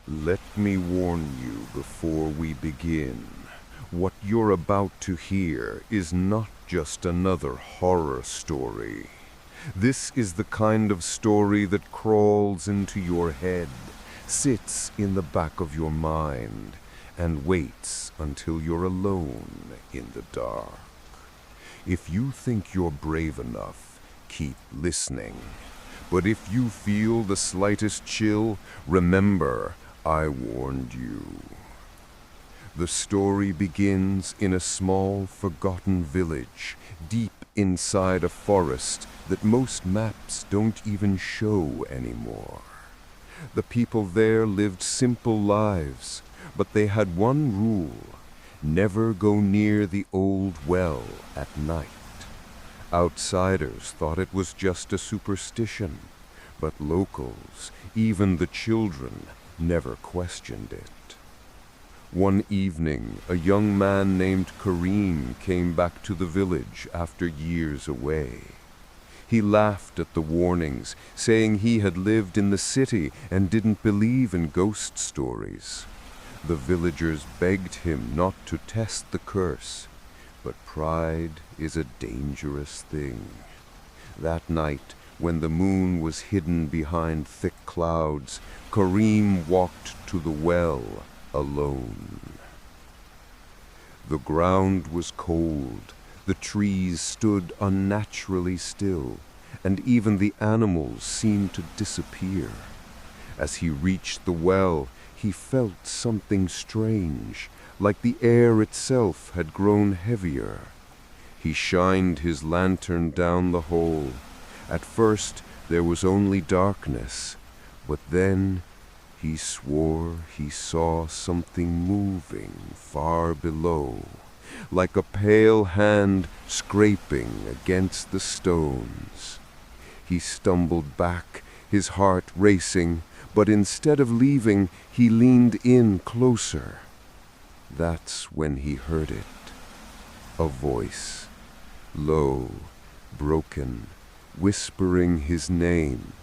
Let me warn you before we begin. What you're about to hear is not just another horror story. This is the kind of story that crawls into your head, sits in the back of your mind, and waits until you're alone in the dark. If you think you're brave enough, keep listening. But if you feel the slightest chill, remember, I warned you. The story begins in a small, forgotten village, deep inside a forest that most maps don't even show anymore. The people there lived simple lives, but they had one rule: never go near the old well at night. Outsiders thought it was just a superstition, but locals, even the children, never questioned it. One evening, a young man named Kareem came back to the village after years away. He laughed at the warnings, saying he had lived in the city and didn't believe in ghost stories. The villagers begged him not to test the curse, but pride is a dangerous thing. That night, when the moon was hidden behind thick clouds, Kareem walked to the well alone. The ground was cold, the trees stood unnaturally still, and even the animals seemed to disappear. As he reached the well, he felt something strange, like the air itself had grown heavier. He shined his lantern down the hole. At first, there was only darkness, but then he swore he saw something moving far below, like a pale hand scraping against the stones. He stumbled back, his heart racing, but instead of leaving, he leaned in closer. That's when he heard it. A voice, low, broken, whispering his name,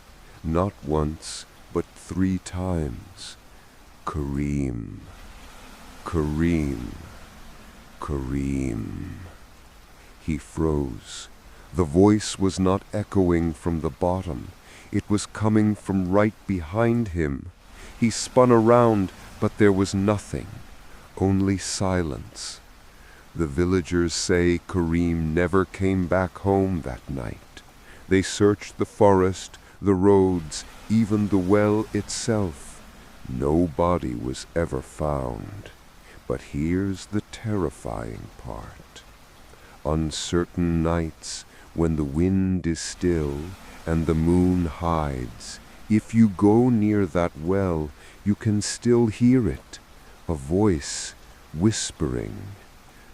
not once, but 3 times. Kareem, Kareem, Kareem. He froze. The voice was not echoing from the bottom. It was coming from right behind him. He spun around, but there was nothing, only silence. The villagers say Kareem never came back home that night. They searched the forest, the roads, even the well itself. No body was ever found. But here's the terrifying part. On certain nights, when the wind is still and the moon hides, if you go near that well, you can still hear it, a voice whispering,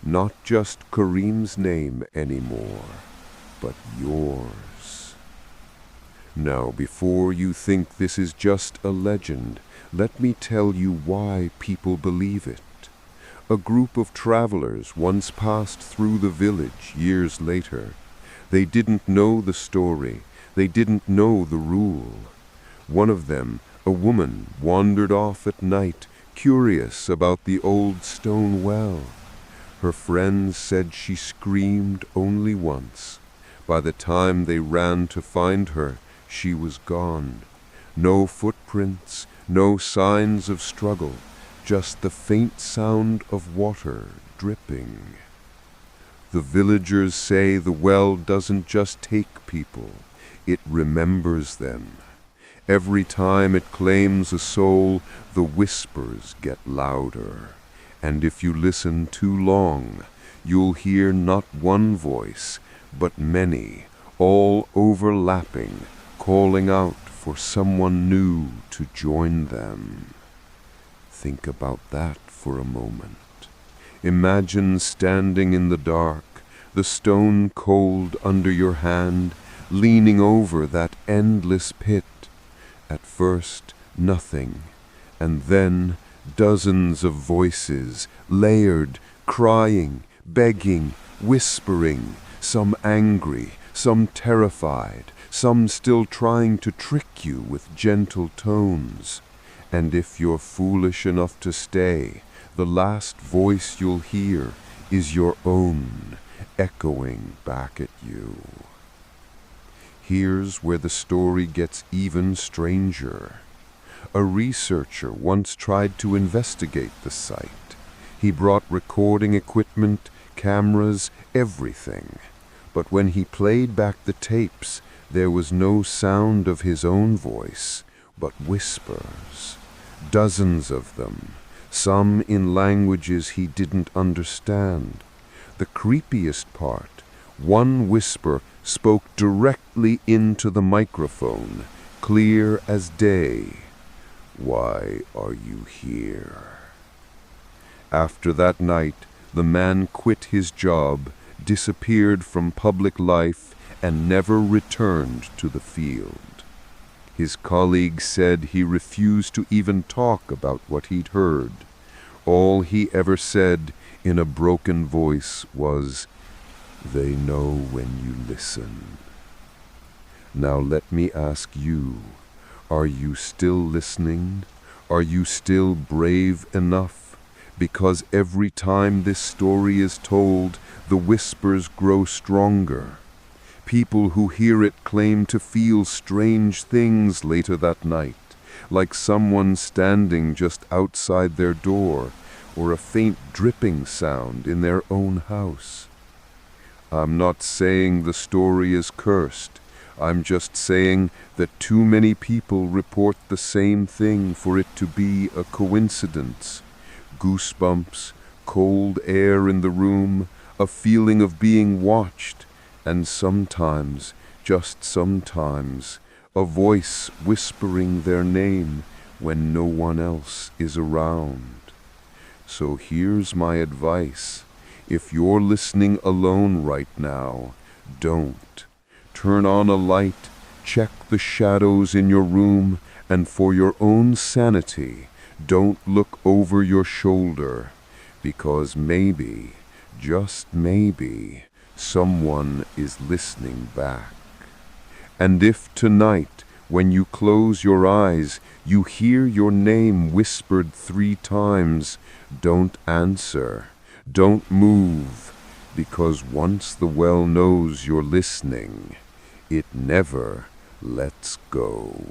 not just Kareem's name anymore, but yours. Now, before you think this is just a legend, let me tell you why people believe it. A group of travelers once passed through the village years later. They didn't know the story. They didn't know the rule. One of them, a woman, wandered off at night, curious about the old stone well. Her friends said she screamed only once. By the time they ran to find her, she was gone. No footprints, no signs of struggle, just the faint sound of water dripping. The villagers say the well doesn't just take people, it remembers them. Every time it claims a soul, the whispers get louder. And if you listen too long, you'll hear not one voice, but many, all overlapping, calling out for someone new to join them. Think about that for a moment. Imagine standing in the dark, the stone cold under your hand, leaning over that endless pit. At first, nothing, and then dozens of voices, layered, crying, begging, whispering, some angry, some terrified, some still trying to trick you with gentle tones. And if you're foolish enough to stay, the last voice you'll hear is your own, echoing back at you. Here's where the story gets even stranger. A researcher once tried to investigate the site. He brought recording equipment, cameras, everything. But when he played back the tapes, there was no sound of his own voice, but whispers. Dozens of them, some in languages he didn't understand. The creepiest part, one whisper spoke directly into the microphone, clear as day. "Why are you here?" After that night, the man quit his job, disappeared from public life, and never returned to the field. His colleagues said he refused to even talk about what he'd heard. All he ever said in a broken voice was, "They know when you listen." Now let me ask you, are you still listening? Are you still brave enough? Because every time this story is told, the whispers grow stronger. People who hear it claim to feel strange things later that night, like someone standing just outside their door, or a faint dripping sound in their own house. I'm not saying the story is cursed. I'm just saying that too many people report the same thing for it to be a coincidence. Goosebumps, cold air in the room, a feeling of being watched, and sometimes, just sometimes, a voice whispering their name when no one else is around. So here's my advice. If you're listening alone right now, don't. Turn on a light, check the shadows in your room, and for your own sanity, don't look over your shoulder, because maybe, just maybe, someone is listening back. And if tonight, when you close your eyes, you hear your name whispered 3 times, don't answer, don't move, because once the well knows you're listening, it never lets go.